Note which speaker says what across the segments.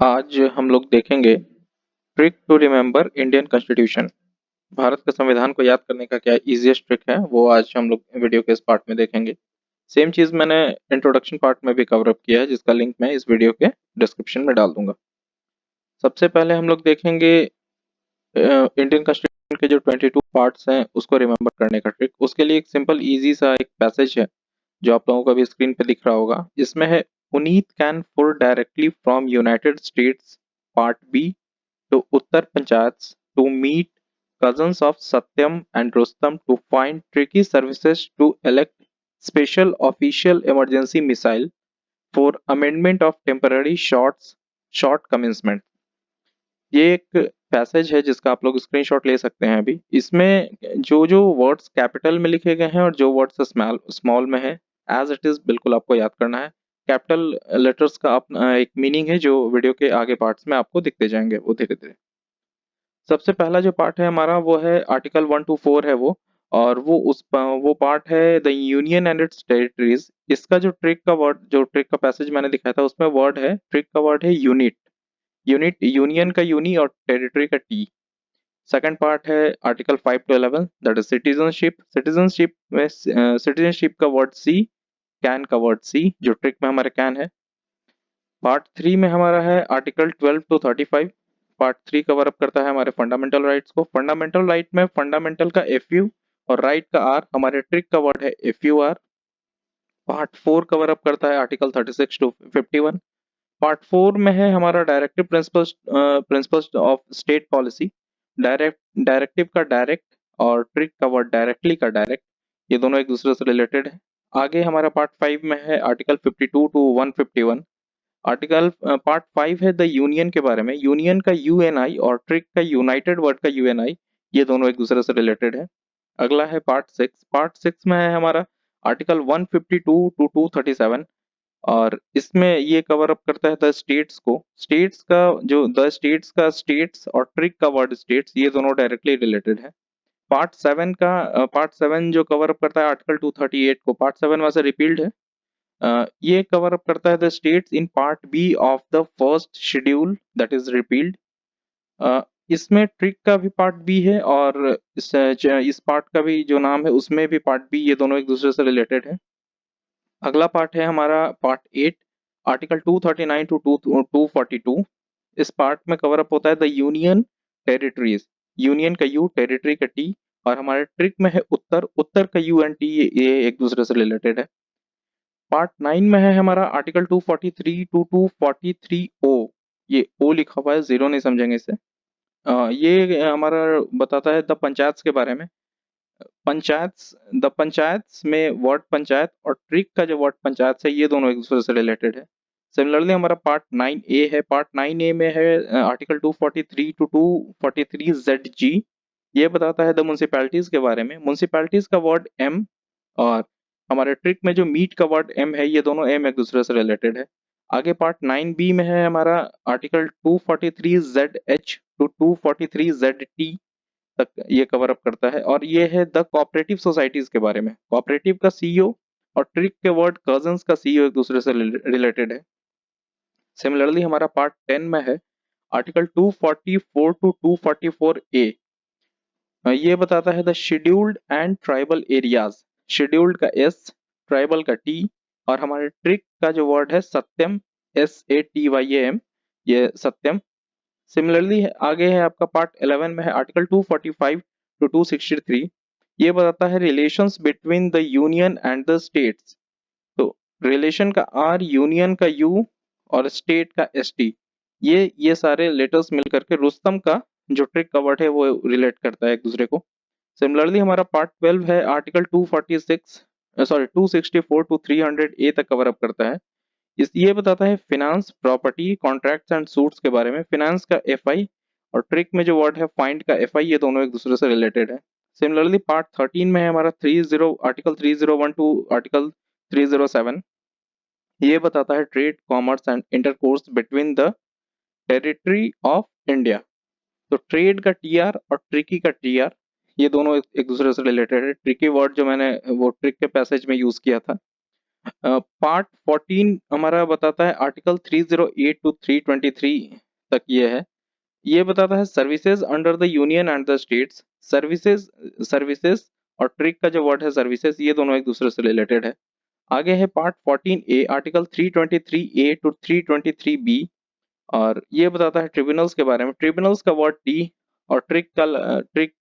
Speaker 1: आज हम लोग देखेंगे trick to remember Indian constitution. Bharat के संविधान को याद करने का क्या इजीएस्ट ट्रिक है वो आज हम लोग वीडियो के इस पार्ट में देखेंगे। सेम चीज मैंने इंट्रोडक्शन पार्ट में भी कवर अप किया है, जिसका लिंक मैं इस वीडियो के डिस्क्रिप्शन में डाल दूंगा। सबसे पहले हम लोग देखेंगे इंडियन कॉन्स्टिट्यूशन के जो 22 पार्ट्स हैं उसको रिमेम्बर करने का ट्रिक। उसके लिए एक सिंपल इजी सा एक पैसेज है जो आप लोगों को भी स्क्रीन पे दिख रहा होगा। इसमें है, पुनीत can for directly from United States part B to Uttar Panchayats to meet cousins of Satyam and Rustam to find tricky services to elect special official emergency missile for amendment of temporary short commencement। ये एक passage है जिसका आप लोग screenshot ले सकते हैं। अभी इसमें जो जो वर्ड्स कैपिटल में लिखे गए हैं और जो वर्ड्स स्मॉल स्मॉल में है, एज इट इज बिल्कुल आपको याद करना है। कैपिटल लेटर्स का अपना एक मीनिंग है जो वीडियो के आगे पार्ट्स में आपको दिखते जाएंगे वो धीरे धीरे। सबसे पहला जो पार्ट है हमारा वो है आर्टिकल 1 to 4 है वो। और वो पार्ट है the union and it's territories. इसका जो ट्रिक का पैसेज मैंने दिखाया था उसमें वर्ड है, ट्रिक का वर्ड है यूनिट। यूनिट यूनियन का यूनी और टेरिटरी का टी। सेकंड पार्ट है article 5 to 11, that is citizenship. Citizenship का वर्ड सी, कैन का वर्ड सी जो ट्रिक में हमारे कैन है। पार्ट 3 में हमारा है article 12 to 35। Part 3 cover up करता है हमारे फंडामेंटल राइट्स को। फंडामेंटल राइट में फंडामेंटल का एफ यू और राइट का आर, हमारे ट्रिक का वर्ड है F U R. Part 4 cover up करता है आर्टिकल 36 to 51। पार्ट 4 में है हमारा directive principles of state policy. Directive का डायरेक्ट और ट्रिक का वर्ड डायरेक्टली का डायरेक्ट, ये दोनों एक दूसरे से रिलेटेड है। आगे हमारा पार्ट 5 में है आर्टिकल 52 to 151। आर्टिकल पार्ट 5 है द यूनियन के बारे में। यूनियन का यूएनआई और ट्रिक का यूनाइटेड वर्ड का यूएनआई, ये दोनों एक दूसरे से रिलेटेड है। अगला है पार्ट 6। पार्ट 6 में है हमारा आर्टिकल 152 to 237। और इसमें ये कवर अप करता है द स्टेट्स को। स्टेट्स और ट्रिक का वर्ड स्टेट्स, ये दोनों डायरेक्टली रिलेटेड है। पार्ट 7 जो कवर अप करता है आर्टिकल 238 को। पार्ट 7 वैसे रिपील्ड है। ये कवर अप करता है the states in part B of the first schedule, that is repealed. इसमें ट्रिक का भी पार्ट बी है और इस पार्ट का भी जो नाम है उसमें भी पार्ट बी, ये दोनों एक दूसरे से रिलेटेड है। अगला पार्ट है हमारा पार्ट 8, आर्टिकल 239 to 242। इस पार्ट में कवर अप होता है द यूनियन टेरिटरीज। यूनियन का यू, टेरिटरी का टी, और हमारे ट्रिक में है उत्तर। उत्तर का यू एंड टी, ये एक दूसरे से रिलेटेड है। पार्ट 9 में है हमारा आर्टिकल 243 to 243 ओ। ये ओ लिखा हुआ है, जीरो नहीं समझेंगे इसे। ये हमारा बताता है द पंचायत के बारे में। द पंचायत में वर्ड पंचायत और ट्रिक का जो वर्ड पंचायत है, ये दोनों एक दूसरे से रिलेटेड है। सिमिलरली हमारा पार्ट 9 ए है। पार्ट 9 ए में है आर्टिकल 243 to 243 जेड जी। ये बताता है द म्यूनसिपैलिटीज के बारे में। म्यूनसिपैलिटीज का वर्ड एम और हमारे ट्रिक में जो मीट का वर्ड एम है, ये दोनों एम एक दूसरे से रिलेटेड है। आगे पार्ट 9 बी में है हमारा article 243 Z H to 243 Z T तक ये कवर अप करता है। और ये है द कोऑपरेटिव सोसाइटीज के बारे में। कोऑपरेटिव का सीईओ और ट्रिक के वर्ड कजन्स का सीईओ एक दूसरे से रिलेटेड है। सिमिलरली हमारा पार्ट 10 में है आर्टिकल 244 to 244 ए। ये बताता है the scheduled and tribal areas. Scheduled का एस, ट्राइबल का टी, और हमारे ट्रिक का जो वर्ड है सत्यम, SATYAM, ये सत्यम। सिमिलरली आगे है आपका पार्ट 11 में है आर्टिकल 245 to 263। ये बताता है relations between the union and the states. तो रिलेशन का आर, यूनियन का यू और स्टेट का ST, ये सारे लेटर्स मिलकर के रुस्तम का जो ट्रिक का वर्ड है वो रिलेट करता है एक दूसरे को। सिमिलरली हमारा पार्ट 12 है आर्टिकल 264 to 300 ए तक कवर अप करता है। ये बताता है finance, property, contracts and suits के बारे में। फिनांस का FI और ट्रिक में जो वर्ड है फाइंड का FI, ये दोनों एक दूसरे से रिलेटेड है। सिमिलरली पार्ट 13 में है हमारा आर्टिकल 301 टू आर्टिकल 307। ये बताता है trade, commerce and intercourse between the territory of India. तो ट्रेड का TR और ट्रिकी का TR, ये दोनों एक दूसरे से रिलेटेड है। ट्रिकी वर्ड जो मैंने वो ट्रिक के पैसेज में यूज किया था। पार्ट 14 हमारा बताता है आर्टिकल 308 टू 323 तक ये है। ये बताता है services under the union and the states. Services services और ट्रिक का जो वर्ड है सर्विसेज, ये दोनों एक दूसरे से रिलेटेड है। आगे है part 14A article 323A to 323B, और ये बताता है ट्रिब्यूनल्स के बारे में। ट्रिब्यूनल्स का वर्ड टी और ट्रिक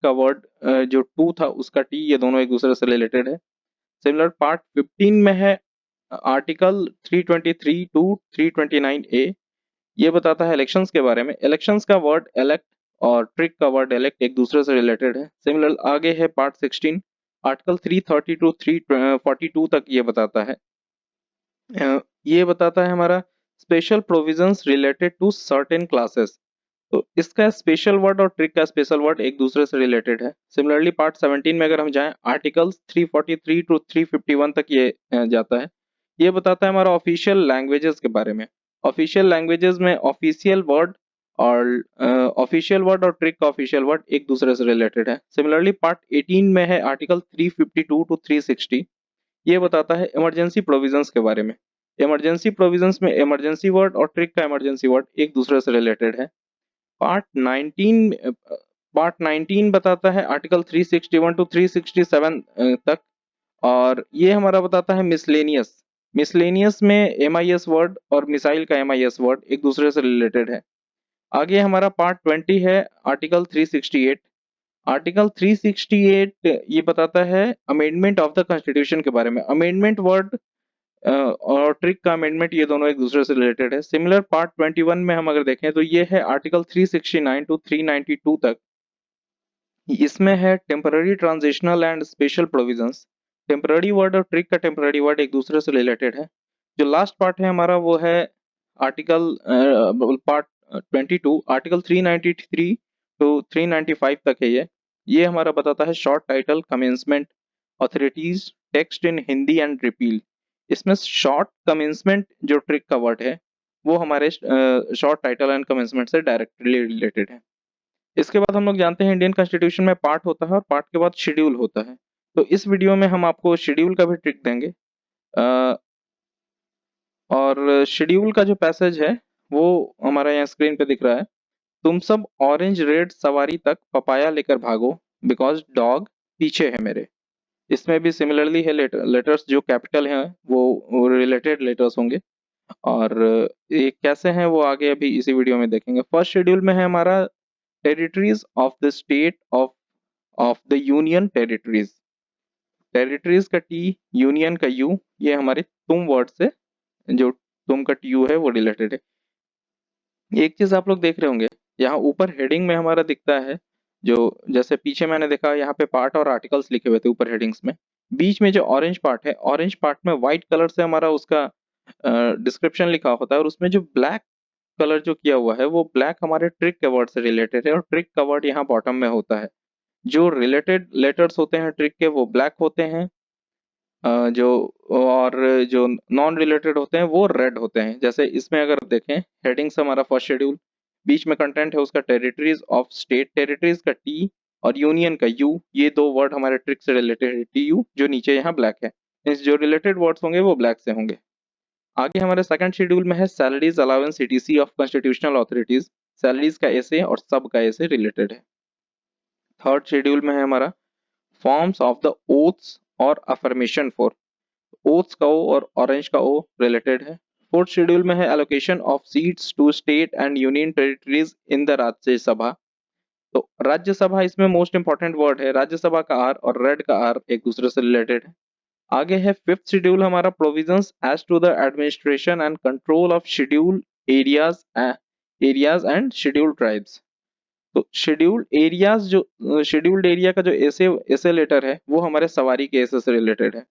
Speaker 1: का वर्ड जो टू था उसका टी, ये दोनों एक दूसरे से रिलेटेड है। सिमिलर पार्ट 15 में है आर्टिकल 323 टू 329A। ये बताता है इलेक्शंस के बारे में। इलेक्शंस का वर्ड इलेक्ट और ट्रिक का वर्ड इलेक्ट एक दूसरे से रिलेटेड है। सिमिलर आगे है पार्ट 16 आर्टिकल 330 टू 342 तक, ये बताता है ये बताता है हमारा special provisions related to certain classes. तो इसका स्पेशल वर्ड और ट्रिक का स्पेशल वर्ड एक दूसरे से रिलेटेड है। सिमिलरली पार्ट 17 में अगर हम जाएं, आर्टिकल्स 343 टू 351 तक ये जाता है। ये बताता है हमारा ऑफिशियल लैंग्वेजेस के बारे में। ऑफिशियल लैंग्वेजेस में ऑफिशियल वर्ड और ट्रिक का ऑफिशियल वर्ड एक दूसरे से रिलेटेड है। सिमिलरली पार्ट 18 में है आर्टिकल 352 टू 360। ये बताता है इमरजेंसी प्रोविजंस के बारे में। इमरजेंसी प्रोविजंस में इमरजेंसी वर्ड और ट्रिक का इमरजेंसी वर्ड एक दूसरे से रिलेटेड है। पार्ट 19 पार्ट 19 बताता है आर्टिकल 361 टू 367 तक, और ये हमारा बताता है मिसलेनियस। मिसलेनियस में एमआईएस वर्ड और मिसाइल का एमआईएस वर्ड एक दूसरे से रिलेटेड है। आगे हमारा पार्ट 20 है आर्टिकल 368। आर्टिकल 368 ये बताता है अमेंडमेंट ऑफ द कॉन्स्टिट्यूशन के बारे में। अमेंडमेंट वर्ड और ट्रिक का अमेंडमेंट, ये दोनों एक दूसरे से रिलेटेड है। सिमिलर पार्ट 21 में हम अगर देखें तो ये है आर्टिकल 369 टू 392 तक। इसमें है temporary transitional and special provisions. Temporary word और ट्रिक का टेम्पररी वर्ड एक दूसरे से रिलेटेड है। जो लास्ट पार्ट है हमारा वो है आर्टिकल पार्ट 22 आर्टिकल 393 टू 395 तक है ये हमारा बताता है short title commencement authorities text in Hindi and repeal. इसमें शॉर्ट कमेंसमेंट जो ट्रिक का वर्ड है वो हमारे शॉर्ट टाइटल एंड कमेंसमेंट से डायरेक्टली रिलेटेड है। इसके बाद हम लोग जानते हैं इंडियन कॉन्स्टिट्यूशन में पार्ट होता है और पार्ट के बाद शेड्यूल होता है। तो इस वीडियो में हम आपको शेड्यूल का भी ट्रिक देंगे। अ, और शेड्यूल का जो पैसेज है वो हमारा यहाँ स्क्रीन पे दिख रहा है। तुम सब ऑरेंज रेड सवारी तक पपाया लेकर भागो बिकॉज डॉग पीछे है मेरे। इसमें भी सिमिलरली है, लेटर्स जो कैपिटल हैं वो रिलेटेड लेटर्स होंगे, और ये कैसे हैं वो आगे अभी इसी वीडियो में देखेंगे। फर्स्ट शेड्यूल में है हमारा territories of the state of the union territories. Territories का टी, यूनियन का यू, ये हमारे तुम वर्ड से जो तुम का यू है वो रिलेटेड है। एक चीज आप लोग देख रहे होंगे, यहाँ ऊपर हेडिंग में हमारा दिखता है जो, जैसे पीछे मैंने देखा यहाँ पे पार्ट और आर्टिकल्स लिखे हुए थे ऊपर हेडिंग्स में। बीच में जो ऑरेंज पार्ट है, ऑरेंज पार्ट में व्हाइट कलर से हमारा उसका डिस्क्रिप्शन लिखा होता है, और उसमें जो ब्लैक कलर जो किया हुआ है वो ब्लैक हमारे ट्रिक के वर्ड से रिलेटेड है, और ट्रिक का वर्ड यहाँ बॉटम में होता है। जो रिलेटेड लेटर्स होते हैं ट्रिक के वो ब्लैक होते हैं, जो और जो नॉन रिलेटेड होते हैं वो रेड होते हैं। जैसे इसमें अगर देखें हेडिंग्स हमारा फर्स्ट शेड्यूल, बीच में कंटेंट है उसका टेरिटरीज ऑफ स्टेट, टेरिटरीज का टी और यूनियन का यू, ये दो वर्ड हमारे ट्रिक से रिलेटेड है, टी यू जो नीचे यहाँ ब्लैक है। इस जो रिलेटेड वर्ड्स होंगे वो ब्लैक से होंगे। आगे हमारे सेकंड शेड्यूल में है salaries allowance CTC of constitutional authorities. Salaries का ऐसे और सब का ऐसे रिलेटेड है। थर्ड शेड्यूल में है हमारा फॉर्म्स ऑफ द ओथ्स और अफर्मेशन फॉर। ओथ्स का ओ और ऑरेंज का ओ रिलेटेड है। फोर्थ शेड्यूल में है allocation of seats to state and union territories in the Rajya Sabha. तो राज्यसभा इसमें मोस्ट इंपॉर्टेंट वर्ड है, राज्यसभा का आर और रेड का आर एक दूसरे से रिलेटेड है। आगे है फिफ्थ शेड्यूल हमारा provisions as to the administration and control of schedule areas and schedule tribes. तो शेड्यूल्ड एरियाज जो शेड्यूल्ड एरिया का जो एसे लेटर है वो हमारे सवारी के एसे से रिलेटेड है।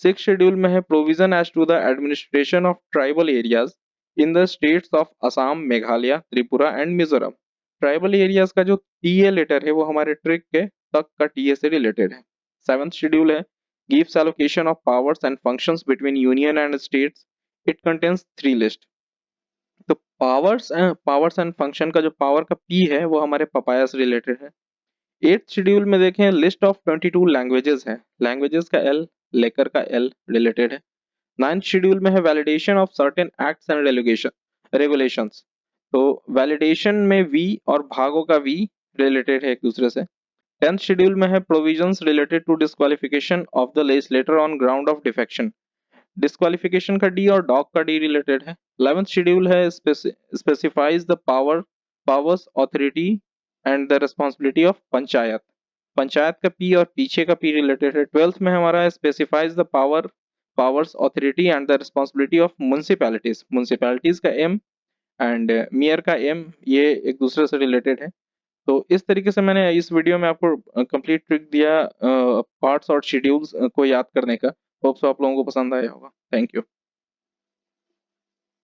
Speaker 1: सिक्स शेड्यूल में है provision as to the administration of tribal areas in the states of Assam, Meghalaya, Tripura and Mizoram. Tribal areas का जो टीए लेटर है वो हमारे ट्रिक के तक का टीए से रिलेटेड है। सेवंथ शेड्यूल है gives allocation of powers and functions between union and states. It contains 3 list. तो पावर्स एंड फंक्शन का जो पावर का पी है वो हमारे पपाया से रिलेटेड है। एट्थ शेड्यूल में देखें लिस्ट ऑफ 22 लैंग्वेजेस है, लैंग्वेजेस का एल, लेकर का एल रिलेटेड है। नाइन्थ शेड्यूल में है validation of certain acts and regulations. तो वैलिडेशन में वी और भागों का वी रिलेटेड है एक दूसरे से। टेंथ शेड्यूल में है provisions related to disqualification of the legislator on ground of defection. Disqualification का डी और डॉग का डी रिलेटेड है। 11th शेड्यूल है specifies the powers authority and the responsibility of panchayat. Panchayat का पी और पीछे का पी रिलेटेड है। 12th में हमारा है specifies the powers authority and the responsibility of municipalities. Municipalities का एम एंड मेयर का एम, ये एक दूसरे से रिलेटेड है। तो इस तरीके से मैंने इस वीडियो में आपको कंप्लीट ट्रिक दिया पार्ट्स और शेड्यूल्स को याद करने का। होप्स आप लोगों को पसंद आया होगा। Thank you.